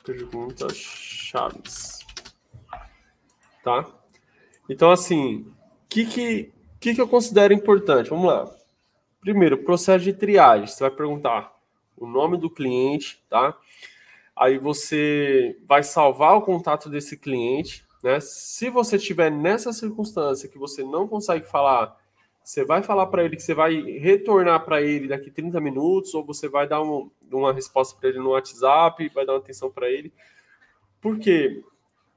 Perguntas chaves. Tá? Então, assim, o que eu considero importante? Vamos lá. Primeiro, processo de triagem. Você vai perguntar o nome do cliente, tá? Aí você vai salvar o contato desse cliente, né? Se você tiver nessa circunstância que você não consegue falar, você vai falar para ele que você vai retornar para ele daqui 30 minutos, ou você vai dar uma resposta para ele no WhatsApp, vai dar uma atenção para ele. Por quê?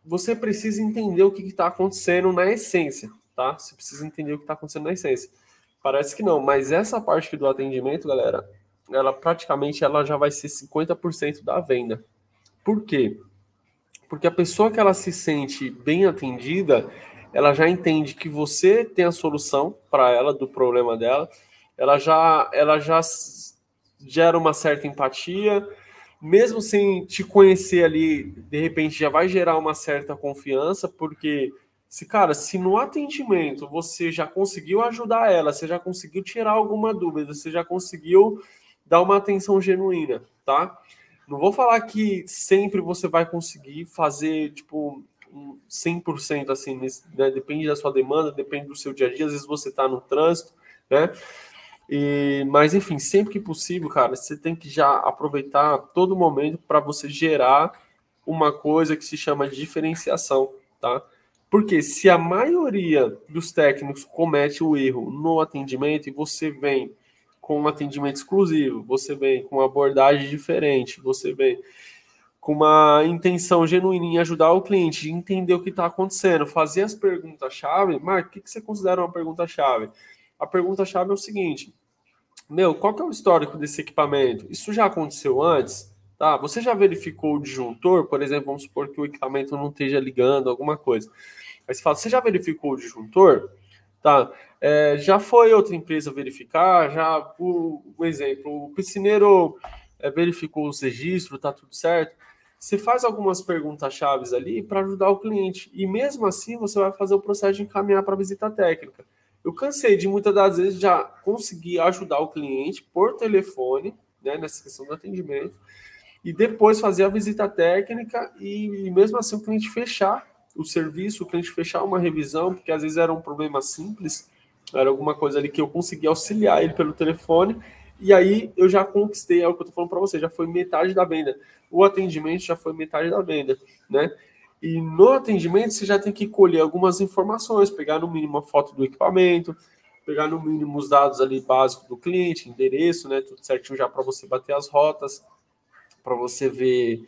Você precisa entender o que está acontecendo na essência, tá? Você precisa entender o que está acontecendo na essência. Parece que não, mas essa parte aqui do atendimento, galera, ela praticamente ela já vai ser 50% da venda. Por quê? Porque a pessoa que ela se sente bem atendida, ela já entende que você tem a solução para ela do problema dela, ela já gera uma certa empatia, mesmo sem te conhecer ali, de repente já vai gerar uma certa confiança, porque se no atendimento você já conseguiu ajudar ela, você já conseguiu tirar alguma dúvida, você já conseguiu dar uma atenção genuína, tá? Não vou falar que sempre você vai conseguir fazer, tipo, 100% assim, né? Depende da sua demanda, depende do seu dia a dia, às vezes você está no trânsito, né? Mas, enfim, sempre que possível, cara, você tem que já aproveitar todo momento para você gerar uma coisa que se chama de diferenciação, tá? Porque se a maioria dos técnicos comete o erro no atendimento e você vem com um atendimento exclusivo, você vem com uma abordagem diferente, você vem com uma intenção genuína em ajudar o cliente, de entender o que está acontecendo, fazer as perguntas-chave. Marco, o que você considera uma pergunta-chave? A pergunta-chave é o seguinte: qual que é o histórico desse equipamento? Isso já aconteceu antes? Tá? Você já verificou o disjuntor? Por exemplo, vamos supor que o equipamento não esteja ligando, alguma coisa. Aí você fala, você já verificou o disjuntor? Tá. Já foi outra empresa verificar? Já, por exemplo, o piscineiro verificou os registros, tá tudo certo? Você faz algumas perguntas-chave ali para ajudar o cliente. E mesmo assim, você vai fazer o processo de encaminhar para a visita técnica. Eu cansei de muitas das vezes já conseguir ajudar o cliente por telefone, né, nessa questão do atendimento, e depois fazer a visita técnica e mesmo assim o cliente fechar o serviço, o cliente fechar uma revisão, porque às vezes era um problema simples, era alguma coisa ali que eu conseguia auxiliar ele pelo telefone, e aí eu já conquistei, é o que eu tô falando para você, já foi metade da venda. O atendimento já foi metade da venda, né? E no atendimento você já tem que colher algumas informações, pegar no mínimo a foto do equipamento, pegar no mínimo os dados ali básicos do cliente, endereço, né? Tudo certinho já para você bater as rotas, para você ver,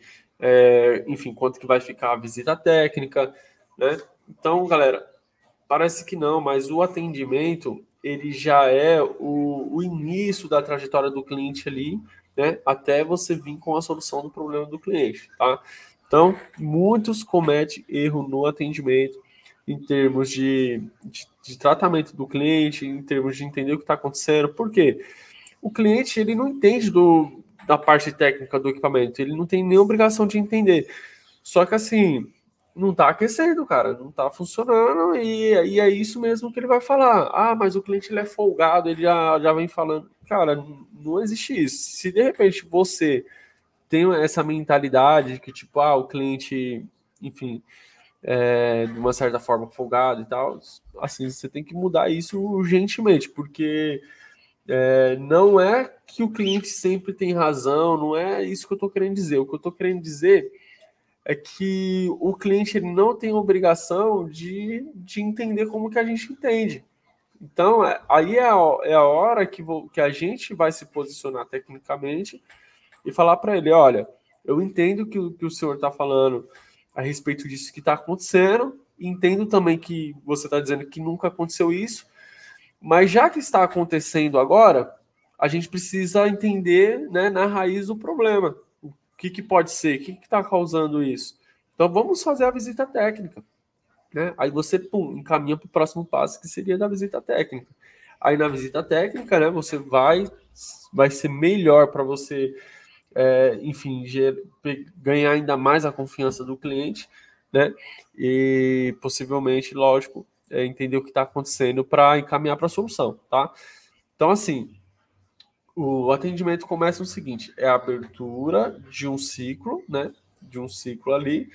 enfim, quanto que vai ficar a visita técnica, né? Então, galera, parece que não, mas o atendimento, ele já é o início da trajetória do cliente ali, né? Até você vir com a solução do problema do cliente, tá? Então, muitos cometem erro no atendimento, em termos de tratamento do cliente, em termos de entender o que está acontecendo. Por quê? O cliente, ele não entende da parte técnica do equipamento, ele não tem nem obrigação de entender. Só que assim, não tá aquecendo, cara, não tá funcionando, e é isso mesmo que ele vai falar. Ah, mas o cliente ele é folgado, ele já vem falando. Cara, não existe isso. Se de repente você tem essa mentalidade de que, tipo, o cliente, enfim, de uma certa forma folgado e tal, assim, você tem que mudar isso urgentemente, porque não é que o cliente sempre tem razão, não é isso que eu estou querendo dizer. O que eu estou querendo dizer é que o cliente ele não tem obrigação de entender como que a gente entende. Então, aí é a hora que a gente vai se posicionar tecnicamente e falar para ele, olha, eu entendo que o senhor está falando a respeito disso que está acontecendo, entendo também que você está dizendo que nunca aconteceu isso, mas já que está acontecendo agora, a gente precisa entender, né, na raiz do problema. O que pode ser? O que está causando isso? Então vamos fazer a visita técnica. Né? Aí você encaminha para o próximo passo, que seria da visita técnica. Aí na visita técnica, né, você vai ser melhor para você, enfim, ganhar ainda mais a confiança do cliente, né? E possivelmente, lógico, entender o que está acontecendo para encaminhar para a solução, tá? Então, assim, o atendimento começa o seguinte: é a abertura de um ciclo, né? de um ciclo ali,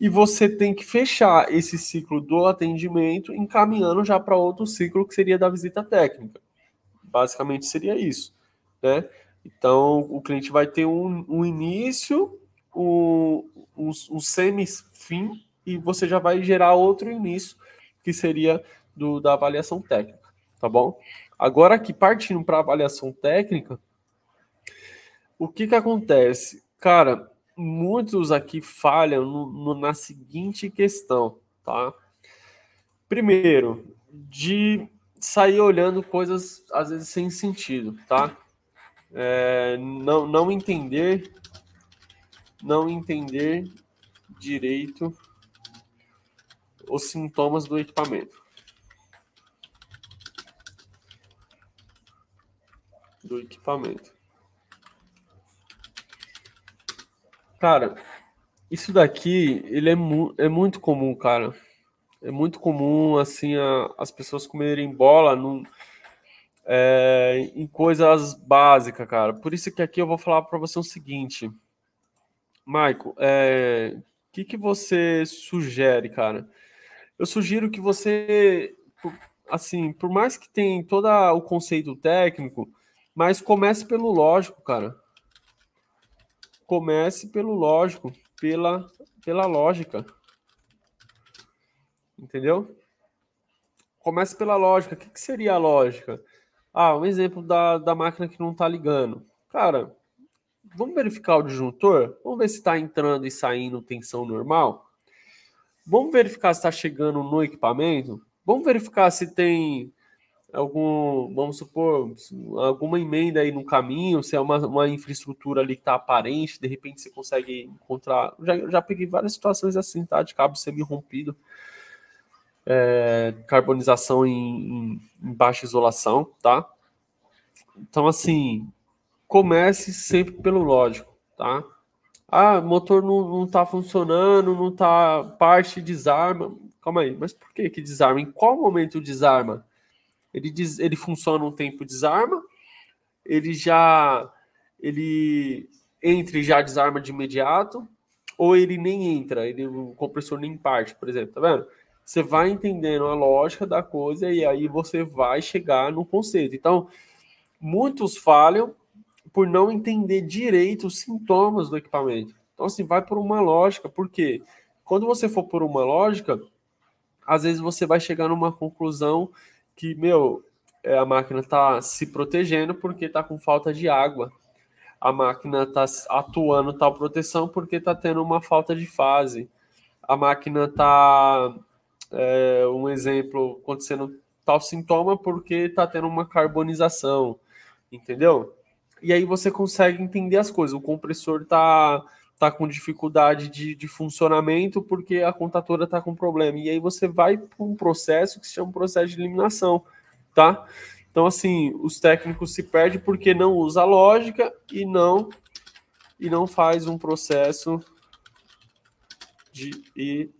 e você tem que fechar esse ciclo do atendimento encaminhando já para outro ciclo que seria da visita técnica. Basicamente seria isso, né? Então, o cliente vai ter um início, um semi-fim, e você já vai gerar outro início, que seria da avaliação técnica, tá bom? Agora, aqui, partindo para a avaliação técnica, o que acontece? Cara, muitos aqui falham na seguinte questão, tá? Primeiro, de sair olhando coisas, às vezes, sem sentido, tá? Não entender direito os sintomas do equipamento. Cara, isso daqui, ele é muito comum, cara. É muito comum, assim, as pessoas comerem bola em coisas básicas, cara. Por isso que aqui eu vou falar para você o seguinte, Maico, que você sugere, cara? Eu sugiro que você, assim, por mais que tenha todo o conceito técnico, mas comece pelo lógico, cara. Comece pelo lógico, pela lógica. Entendeu? Comece pela lógica. O que seria a lógica? Um exemplo da máquina que não está ligando. Cara, vamos verificar o disjuntor? Vamos ver se está entrando e saindo tensão normal? Vamos verificar se está chegando no equipamento? Vamos verificar se tem vamos supor, alguma emenda aí no caminho, se é uma infraestrutura ali que está aparente, de repente você consegue encontrar. Já peguei várias situações assim, tá? De cabo semi-rompido. Carbonização em baixa isolação, tá? Então, assim, comece sempre pelo lógico, tá? Motor não tá funcionando, não tá, parte desarma. Calma aí, mas por que desarma? Em qual momento desarma? Ele funciona um tempo desarma, ele entra e já desarma de imediato, ou ele nem entra, o compressor nem parte, por exemplo, tá vendo? Você vai entendendo a lógica da coisa e aí você vai chegar no conceito. Então, muitos falham por não entender direito os sintomas do equipamento. Então, assim, vai por uma lógica, porque quando você for por uma lógica, às vezes você vai chegar numa conclusão que, a máquina está se protegendo porque está com falta de água. A máquina está atuando tal proteção porque está tendo uma falta de fase. A máquina está, um exemplo, acontecendo tal sintoma porque está tendo uma carbonização, entendeu? E aí você consegue entender as coisas. O compressor tá com dificuldade de funcionamento porque a contatora está com problema. E aí você vai para um processo que se chama processo de eliminação, tá? Então, assim, os técnicos se perdem porque não usa a lógica e não faz um processo de